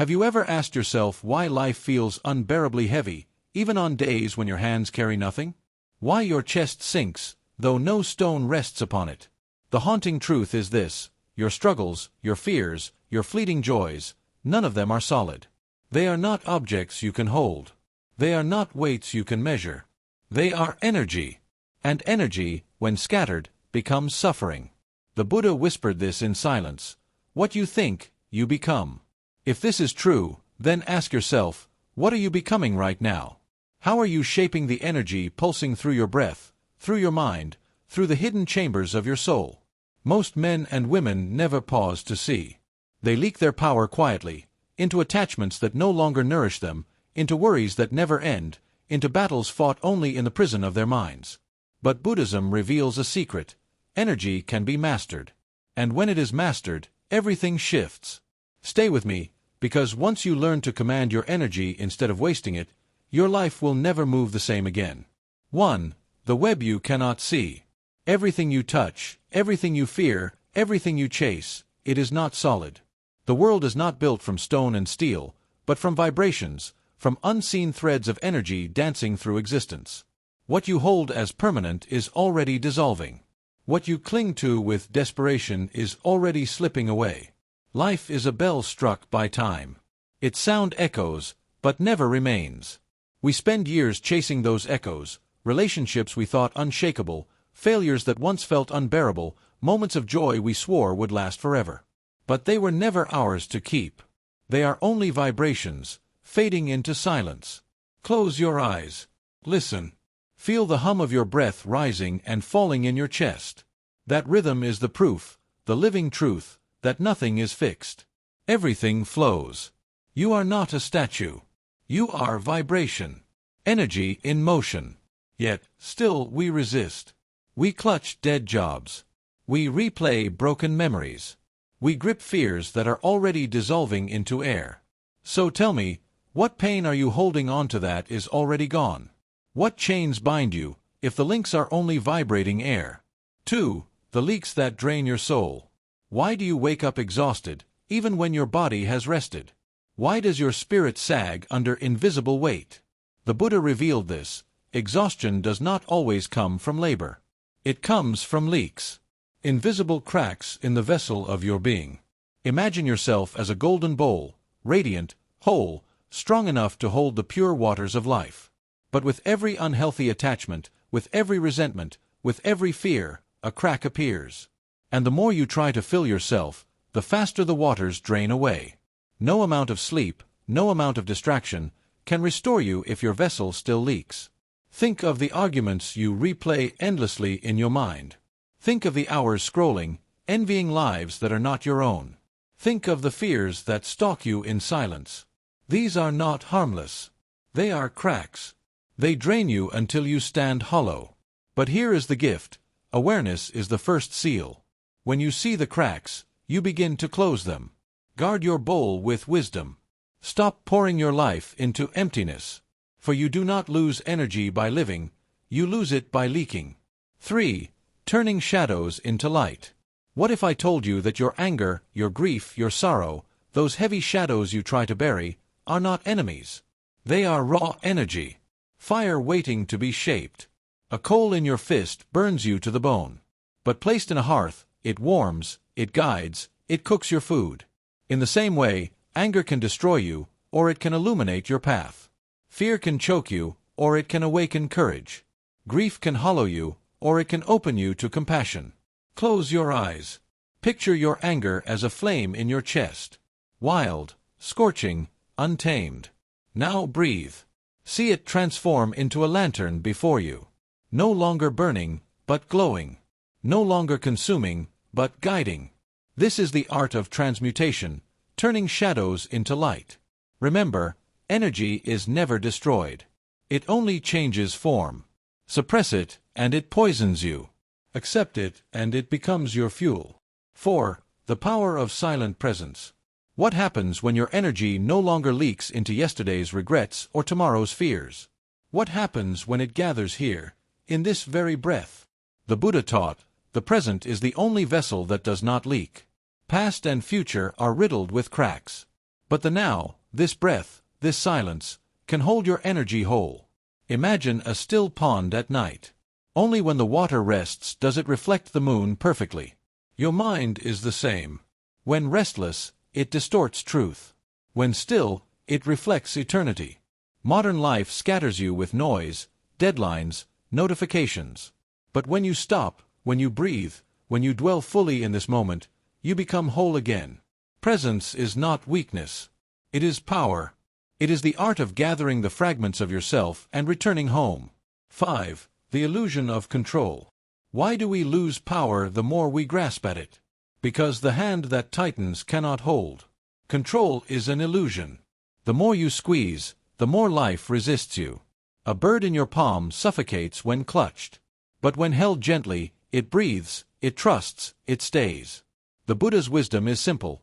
Have you ever asked yourself why life feels unbearably heavy, even on days when your hands carry nothing? Why your chest sinks, though no stone rests upon it? The haunting truth is this: your struggles, your fears, your fleeting joys, none of them are solid. They are not objects you can hold. They are not weights you can measure. They are energy. And energy, when scattered, becomes suffering. The Buddha whispered this in silence. What you think, you become. If this is true, then ask yourself, what are you becoming right now? How are you shaping the energy pulsing through your breath, through your mind, through the hidden chambers of your soul? Most men and women never pause to see. They leak their power quietly, into attachments that no longer nourish them, into worries that never end, into battles fought only in the prison of their minds. But Buddhism reveals a secret: energy can be mastered. And when it is mastered, everything shifts. Stay with me, because once you learn to command your energy instead of wasting it, your life will never move the same again. 1. The web you cannot see. Everything you touch, everything you fear, everything you chase, it is not solid. The world is not built from stone and steel, but from vibrations, from unseen threads of energy dancing through existence. What you hold as permanent is already dissolving. What you cling to with desperation is already slipping away. Life is a bell struck by time. Its sound echoes, but never remains. We spend years chasing those echoes, relationships we thought unshakable, failures that once felt unbearable, moments of joy we swore would last forever. But they were never ours to keep. They are only vibrations, fading into silence. Close your eyes. Listen. Feel the hum of your breath rising and falling in your chest. That rhythm is the proof, the living truth, that nothing is fixed. Everything flows. You are not a statue. You are vibration. Energy in motion. Yet, still we resist. We clutch dead jobs. We replay broken memories. We grip fears that are already dissolving into air. So tell me, what pain are you holding on to that is already gone? What chains bind you, if the links are only vibrating air? 2. The leaks that drain your soul. Why do you wake up exhausted, even when your body has rested? Why does your spirit sag under invisible weight? The Buddha revealed this: exhaustion does not always come from labor. It comes from leaks. Invisible cracks in the vessel of your being. Imagine yourself as a golden bowl, radiant, whole, strong enough to hold the pure waters of life. But with every unhealthy attachment, with every resentment, with every fear, a crack appears. And the more you try to fill yourself, the faster the waters drain away. No amount of sleep, no amount of distraction, can restore you if your vessel still leaks. Think of the arguments you replay endlessly in your mind. Think of the hours scrolling, envying lives that are not your own. Think of the fears that stalk you in silence. These are not harmless. They are cracks. They drain you until you stand hollow. But here is the gift: awareness is the first seal. When you see the cracks, you begin to close them. Guard your bowl with wisdom. Stop pouring your life into emptiness. For you do not lose energy by living, you lose it by leaking. 3. Turning shadows into light. What if I told you that your anger, your grief, your sorrow, those heavy shadows you try to bury, are not enemies? They are raw energy. Fire waiting to be shaped. A coal in your fist burns you to the bone. But placed in a hearth, it warms, it guides, it cooks your food. In the same way, anger can destroy you, or it can illuminate your path. Fear can choke you, or it can awaken courage. Grief can hollow you, or it can open you to compassion. Close your eyes. Picture your anger as a flame in your chest. Wild, scorching, untamed. Now breathe. See it transform into a lantern before you. No longer burning, but glowing. No longer consuming, but guiding. This is the art of transmutation, turning shadows into light. Remember, energy is never destroyed. It only changes form. Suppress it, and it poisons you. Accept it, and it becomes your fuel. 4. The power of silent presence. What happens when your energy no longer leaks into yesterday's regrets or tomorrow's fears? What happens when it gathers here, in this very breath? The Buddha taught, the present is the only vessel that does not leak. Past and future are riddled with cracks. But the now, this breath, this silence, can hold your energy whole. Imagine a still pond at night. Only when the water rests does it reflect the moon perfectly. Your mind is the same. When restless, it distorts truth. When still, it reflects eternity. Modern life scatters you with noise, deadlines, notifications. But when you stop, when you breathe, when you dwell fully in this moment, you become whole again. Presence is not weakness. It is power. It is the art of gathering the fragments of yourself and returning home. 5. The illusion of control. Why do we lose power the more we grasp at it? Because the hand that tightens cannot hold. Control is an illusion. The more you squeeze, the more life resists you. A bird in your palm suffocates when clutched. But when held gently, it breathes, it trusts, it stays. The Buddha's wisdom is simple.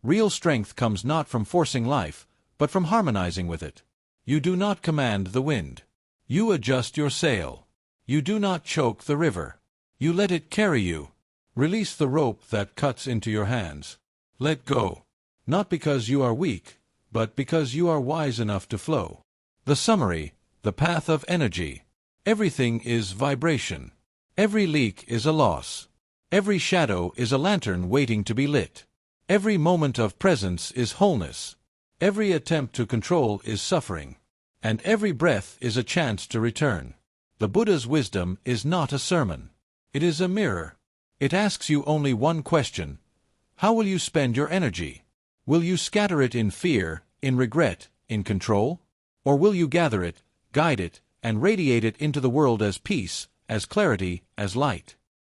Real strength comes not from forcing life, but from harmonizing with it. You do not command the wind. You adjust your sail. You do not choke the river. You let it carry you. Release the rope that cuts into your hands. Let go. Not because you are weak, but because you are wise enough to flow. The summary, the path of energy. Everything is vibration. Every leak is a loss. Every shadow is a lantern waiting to be lit. Every moment of presence is wholeness. Every attempt to control is suffering. And every breath is a chance to return. The Buddha's wisdom is not a sermon. It is a mirror. It asks you only one question. How will you spend your energy? Will you scatter it in fear, in regret, in control? Or will you gather it, guide it, and radiate it into the world as peace, as clarity, as light?